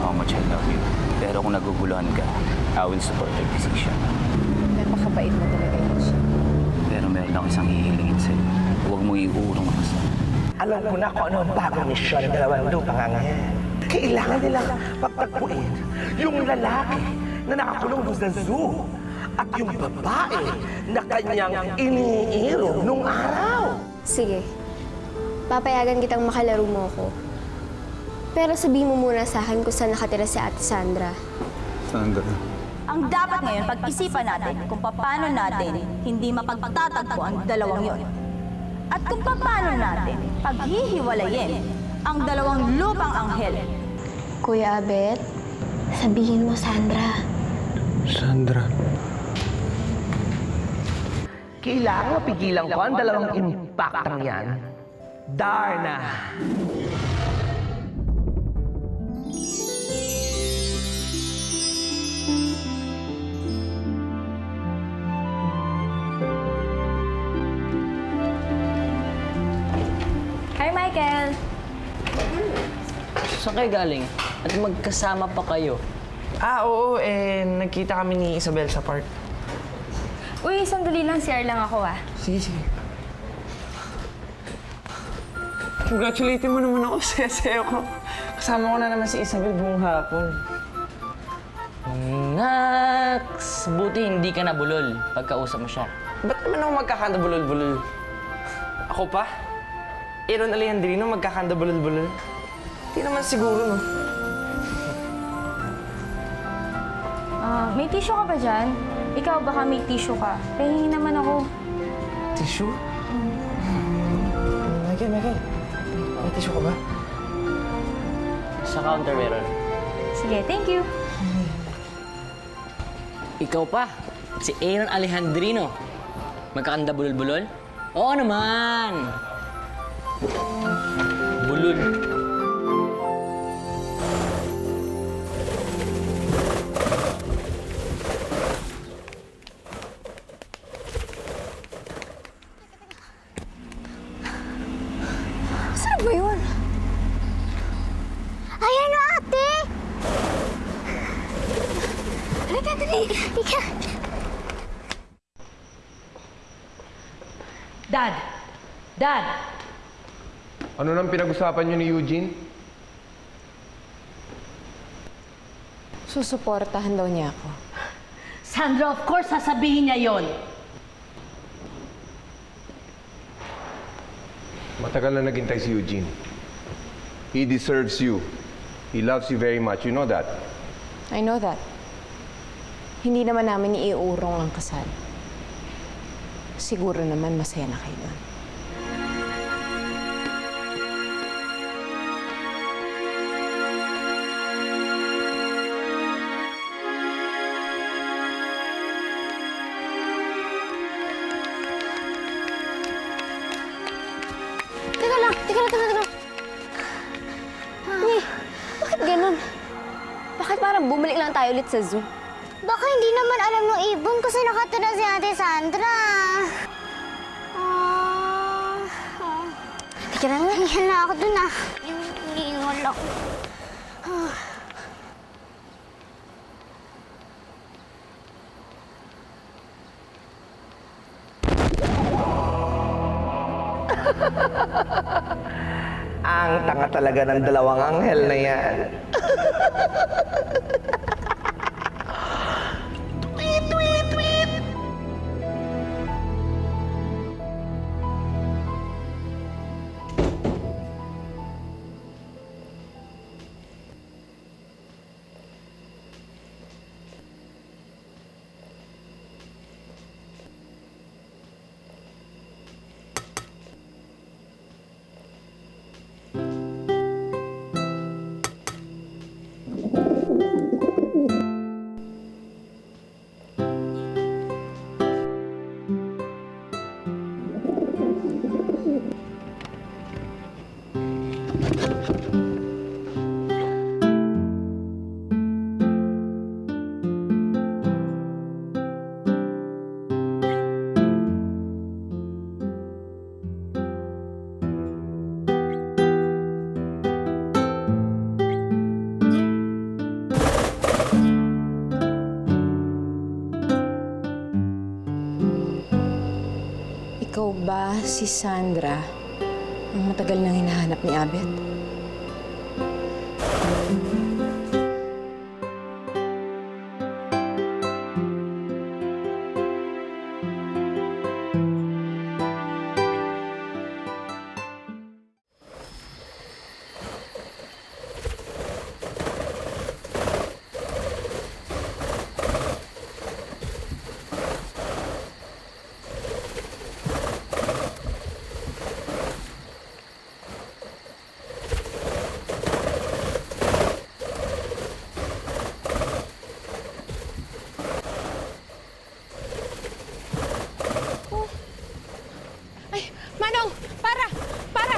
how much I love you. Pero kung naguguluhan ka, I will support your decision. Napakabait mo talaga, Yoshi. Pero meron ako isang hihilingin sa'yo. Huwag mo iurong ang kasal. Alam ko na kung ano ang bagong misyon ng dalawang lupang angel. Kailangan nilang pagtagpuin yung lalaki na nakakulong doon sa zoo at yung babae na kanyang iniiro nung araw. Sige. Papayagan kitang makalaro mo ako. Pero sabihin mo muna sa akin kung saan nakatira si Ate Sandra. Sandra. Ang dapat ngayon, pag-isipan natin kung paano natin hindi mapagtatagpo ang dalawang yon. At kung paano natin paghihiwalayin ang dalawang lupang anghel. Kuya Abet, sabihin mo Sandra. Sandra. Kailangan mapigilan ko ang dalawang impactang yan. Darna! Hi, Michael! Saan kayo galing? At magkasama pa kayo? Oo, nagkita kami ni Isabel sa park. Uy, sandali lang, CR lang ako ah. Sige, sige. Congratulate mo naman ako, saya-saya ko. Kasama ko na naman si Isabel buong hapon. Naks! Buti hindi ka nabulol pagkausap mo siya. Ba't naman ako magkakanda bulol-bulol? Ako pa? Aaron Alejandrino magkakanda bulol-bulol? Hindi naman siguro, no? May tissue ka ba dyan? Ikaw baka may tissue ka. Pahingi naman ako. Tissue? Michael, may tissue ka ba? Sa counter meron. Sige, thank you. Ikaw pa, si Aaron Alejandrino. Magkakanda bulol-bulol? Oo naman! Bulol. Saan ba yun? Ayan na, ate! Halika, dali! Halika! Dad! Dad! Ano nang pinag-usapan niyo ni Eugene? Susuportahan daw niya ako. Sandra, of course, sasabihin niya yon. Matagal na naghintay si Eugene. He deserves you. He loves you very much. You know that. I know that. Hindi naman namin iiurong ang kasal. Siguro naman masaya na kayo doon. Teka lang. Uy, bakit ganun? Bakit parang bumalik lang tayo ulit sa zoo? Baka hindi naman alam ng ibon kasi nakatira si Ate Sandra. Teka lang. Yan na ako dun ah. Iniingal ako. Ang tanga talaga ng dalawang anghel na yan. Tweet, tweet, tweet! ba si Sandra ang matagal nang hinahanap ni Abet? Manong! Para! Para!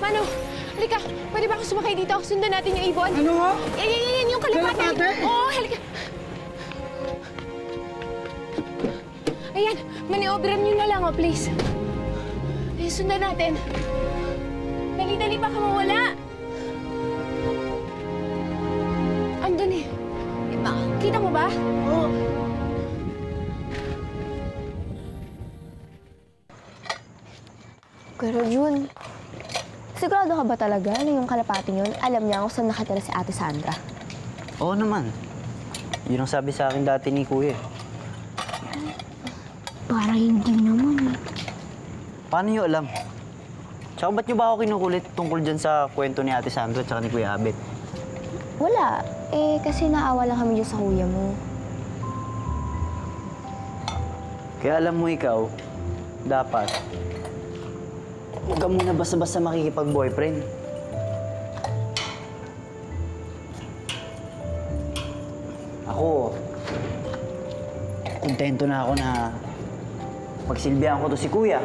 Manong, halika. Pwede ba ako sumakay dito? Sundan natin yung ibon. Ano nga? Yan yung kalapate. Oo, halika. Ayan, maniobran nyo na lang, oh, please. Ayan, sundan natin. Dali-dali, baka mawala. Andun eh. Kita mo ba? Oo. Pero Jun, sigurado ka ba talaga na yung kalapating yun, alam niya kung saan nakatira si Ate Sandra? Oo naman. Yun ang sabi sa akin dati ni Kuya. Parang hindi naman eh. Paano niyo alam? Tsaka ba't niyo ba ako kinukulit tungkol dyan sa kwento ni Ate Sandra at ni Kuya Abet? Wala. Kasi naawa lang kami dyan sa kuya mo. Kaya alam mo ikaw, dapat huwag ka muna basta-basta makikipag-boyfriend. Ako, kontento na ako na pagsilbihan ko to si Kuya.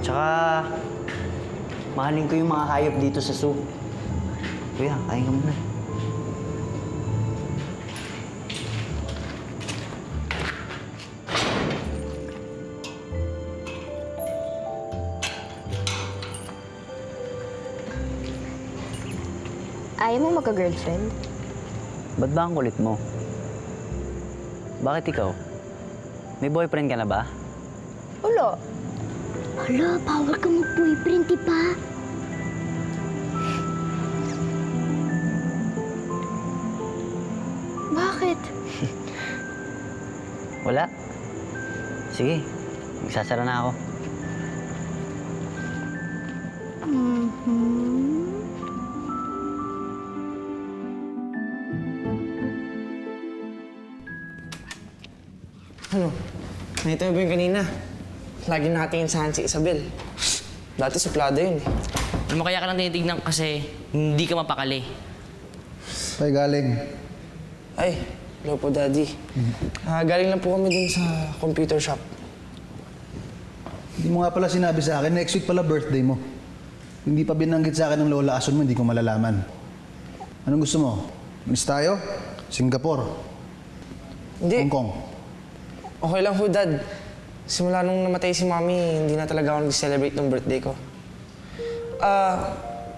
Tsaka, mahalin ko yung mga hayop dito sa zoo. Kuya, kain ka muna. Ayaw mo magka-girlfriend? Ba't ba ang kulit mo? Bakit ikaw? May boyfriend ka na ba? Ulo. Hala, bawal ka mag-boyfriend, di ba? Bakit? Wala? Sige, magsasara na ako. Ano? Nakita mo ba yung kanina? Lagi nakatingin sa si Isabel. Dati suplado yun eh. Alam mo, kaya ka lang tinitignan kasi hindi ka mapakali. Ay, galing. Ay, hello po, Daddy. Galing lang po kami dun sa computer shop. Hindi mo nga pala sinabi sa akin, next week pala birthday mo. Hindi pa binanggit sa akin ng lola ason mo, hindi ko malalaman. Anong gusto mo? Miss tayo? Singapore? Hindi. Hong Kong? Okay lang ho, Dad. Simula nung namatay si Mami, hindi na talaga ako nag-celebrate ng birthday ko.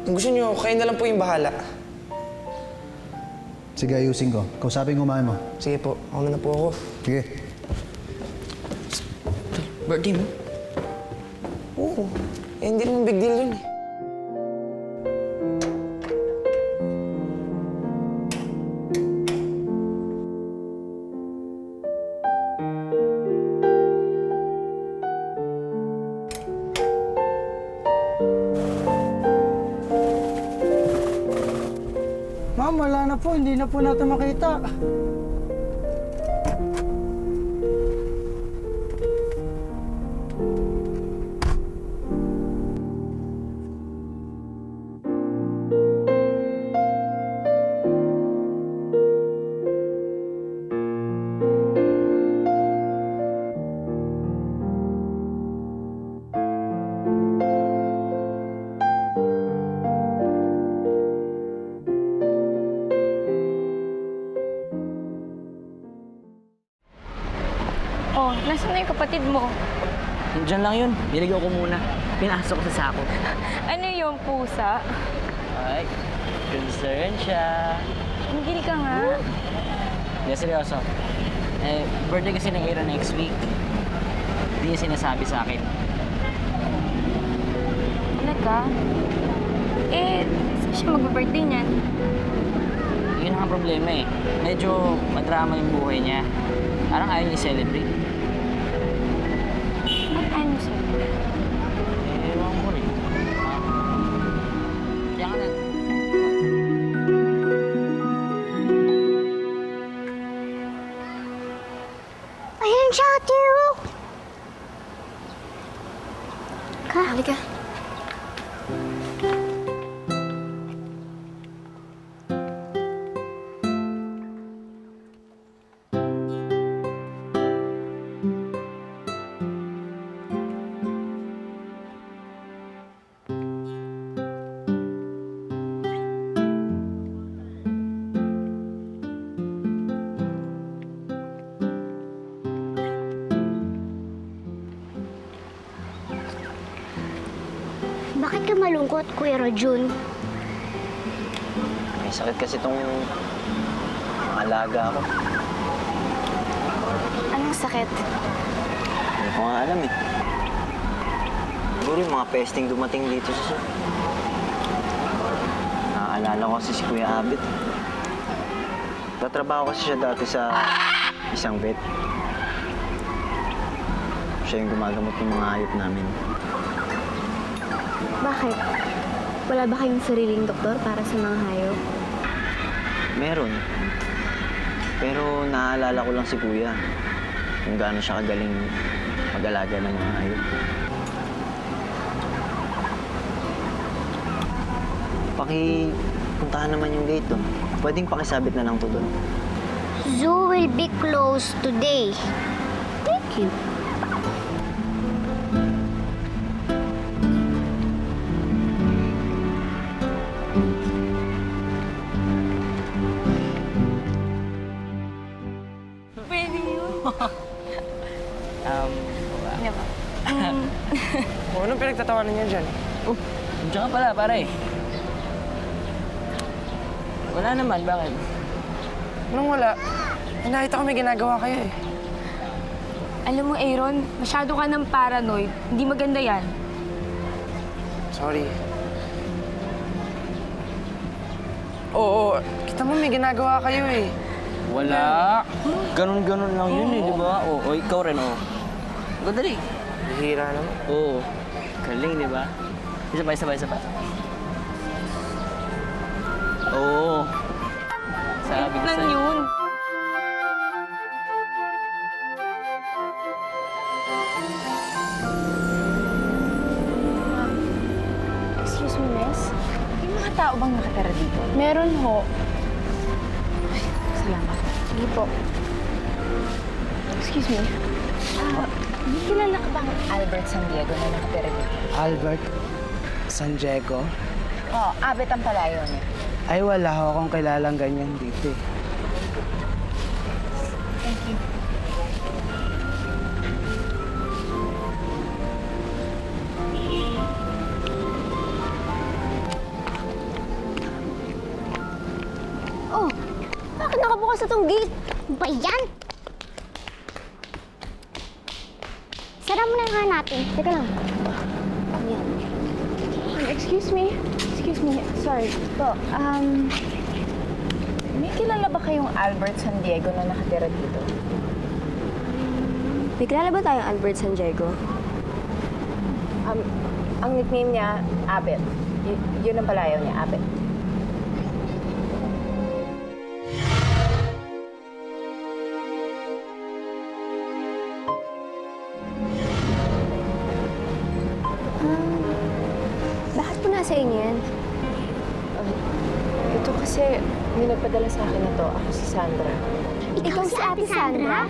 Kung gusto niyo, kayo na lang po yung bahala. Sige, ayusin ko. Kausapin ko mami mo. Sige po, ako na po ako. Sige. Birthday mo? Oo. Hindi naman big deal yun eh. Ma'am, wala na po. Hindi na po natin makita. Oh, nasaan na yung kapatid mo? Diyan lang yun. Niligaw ko muna. Pinasok ko sa sako. Ano yung pusa? Ay, concern siya. Tumigil ka nga. Hindi, seryoso. Birthday kasi ng Aaron next week. Hindi niya sinasabi sa akin. Talaga? Eh, saan siya mag-birthday niyan? Yun ang problema eh. Medyo madrama yung buhay niya. Parang ayaw niya celebrate. Ba't ayaw mo sa'yo? Ewan ko rin. Kaya nga na. Ayan siya, Ate Ro. Halika. Bakit ka malungkot, Kuya Rajun? May sakit kasi itong alaga ako. Anong sakit? Hindi ko nga alam eh. Siguro yung mga pesting dumating dito sa zoo. Naaalala ko kasi si Kuya Abet. Tatrabaho kasi siya dati sa isang vet. Siya yung gumagamot ng mga hayop namin. Bakit? Wala ba kayong sariling doktor para sa mga hayop? Meron. Pero naaalala ko lang si Kuya. Kung gaano siya kagaling mag-alaga ng mga hayop. Puntahan naman yung gate doon. Pwedeng pakisabit na lang to doon. Zoo will be closed today. Thank you. Ano ba? Anong pinagtatawanan niya dyan? Diyan ka pala, pare. Wala naman, bakit? Anong wala? Nakita ko may ginagawa kayo eh. Alam mo, Aaron, masyado ka ng paranoid. Hindi maganda yan. Sorry. Oo, kita mo may ginagawa kayo eh. Wala. Ganun-ganun lang yun eh, di ba? O ikaw rin, o. Dali. Hira naman. Oo. Galing, di ba? Isa pa. Oo. Sabi ko Lang sa'yo. yun. Excuse me, miss. May mga tao bang nakatira dito? Meron ho. Salamat. Sige po. Excuse me. May kilala ka bang Albert San Diego na nakatira dito? Albert San Diego? Oo, Abet ang palayo niya. Ay, wala ho akong kilalang ganyan dito. Thank you. Oh, bakit nakabukas itong gate? Ano ba yan? Sara mo na nga natin. Teka lang. Ayan. Excuse me. Sorry. Po, may kilala ba kayong Albert San Diego na nakatira dito? May kilala ba tayong Albert San Diego? Ang nickname niya, Abet. Yun ang palayo niya, Abet. Bakit po nasa inyo yan? Ito kasi, may nagpadala sa akin na to. Ako si Sandra. Ikaw si Ate Sandra?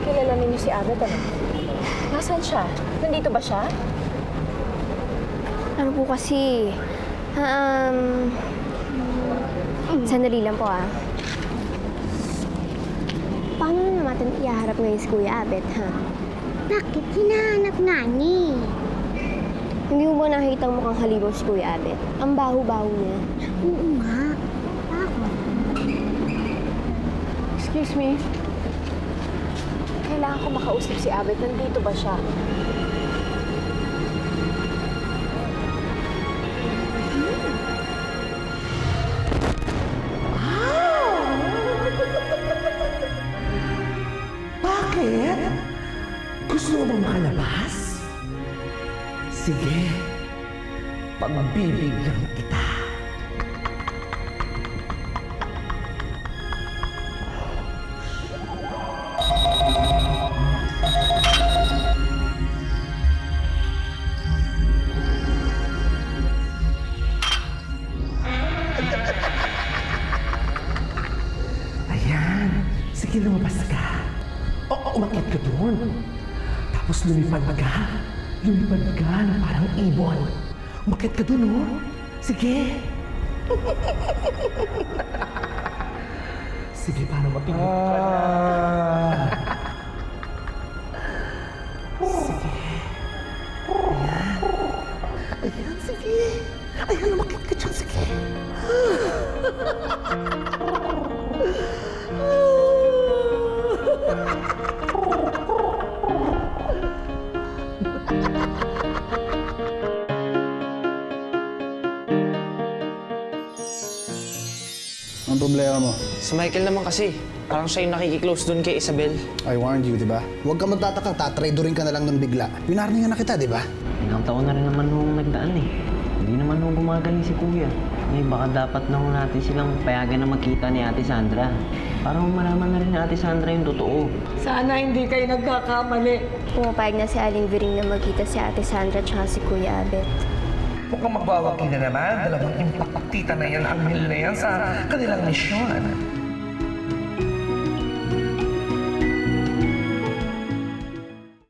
Kilala ninyo si Abet, ano? Nasaan siya? Nandito ba siya? Ano po kasi, sandali lang po Paano na natin ihaharap ngayon si Kuya Abet, ha? Bakit? Hinahanap nga niya. Hindi mo ba nakita ang mukhang halimaw si Kuya Abet? Ang baho-baho niya. Oo nga. Bakit? Excuse me. Kailangan ko makausap si Abet. Nandito ba siya? Bakit? Gusto mo bang makalabas? Sige, pagbibigyan kita. Ayan, sige lumabas ka. Umakit ka doon. Tapos lumipad ka. Lumipad ka na parang ibon. Umakit ka doon, oh. Sige. Sige, para mapinit ka na. Sige. Ayan. Ayan, sige. Ayan, umakit ka dyan. Sige. Anong problema mo? Si Michael naman kasi. Parang siya yung nakikiklose dun kay Isabel. I warned you, di ba? Huwag ka magtataka, tatraidorin ka na lang ng bigla. Winarningan na kita, di ba? Ilang taon na rin naman nung nagdaan eh. Hindi naman nung gumagaling si Kuya. Ay, baka dapat na ho natin silang payagan na magkita ni Ate Sandra. Para malaman na rin ni Ate Sandra yung totoo. Sana hindi kayo nagkakamali. Pumapayag na si Aling Viring na magkita si Ate Sandra at si Kuya Abet. Mukhang magbawagi na naman. Dalawang impactita na yan, anghel na yan sa kanilang misyon.